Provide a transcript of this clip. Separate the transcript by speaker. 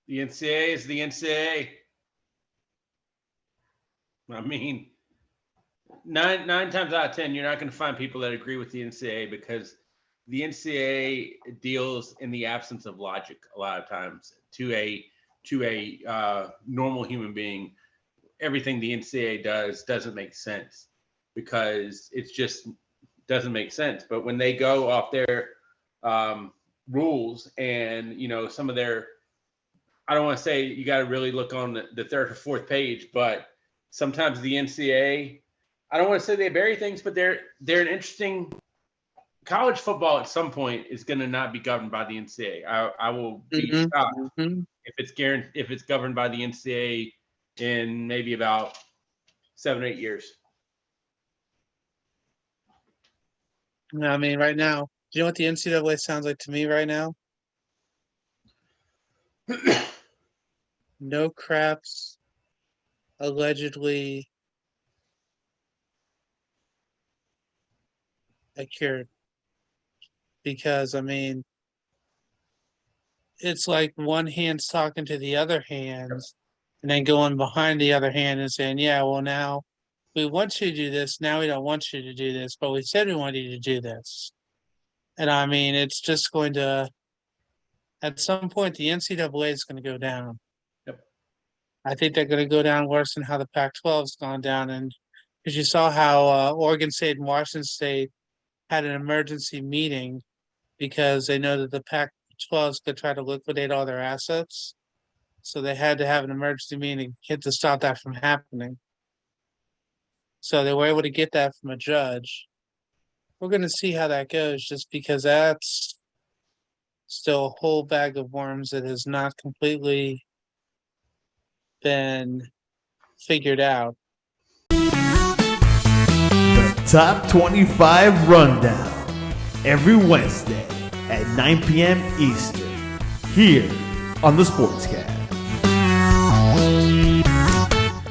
Speaker 1: The NCAA is the NCAA. I mean, nine times out of 10, you're not going to find people that agree with the NCAA because the NCAA deals in the absence of logic a lot of times to a normal human being. Everything the NCAA does doesn't make sense because it's just doesn't make sense. But when they go off their rules and, some of their, I don't want to say you got to really look on the third or fourth page, but sometimes the NCAA, I don't want to say they bury things, but they're an interesting. College football at some point is going to not be governed by the NCAA. I will be shocked if it's governed by the NCAA in maybe about 7 or 8 years.
Speaker 2: I mean, right now, do you know what the NCAA sounds like to me right now? No craps, allegedly cured. Because, I mean, it's like one hand's talking to the other hands and then going behind the other hand and saying, yeah, well, now we want you to do this. Now we don't want you to do this, but we said we wanted you to do this. And I mean, it's just going to, at some point, the NCAA is going to go down.
Speaker 1: Yep.
Speaker 2: I think they're going to go down worse than how the Pac-12 has gone down. And because you saw how Oregon State and Washington State had an emergency meeting because they know that the Pac-12 is going to try to liquidate all their assets. So they had to have an emergency meeting to stop that from happening. So they were able to get that from a judge. We're going to see how that goes just because that's still a whole bag of worms that has not completely been figured out.
Speaker 3: The Top 25 Rundown every Wednesday at 9 p.m. Eastern here on the Sportscast.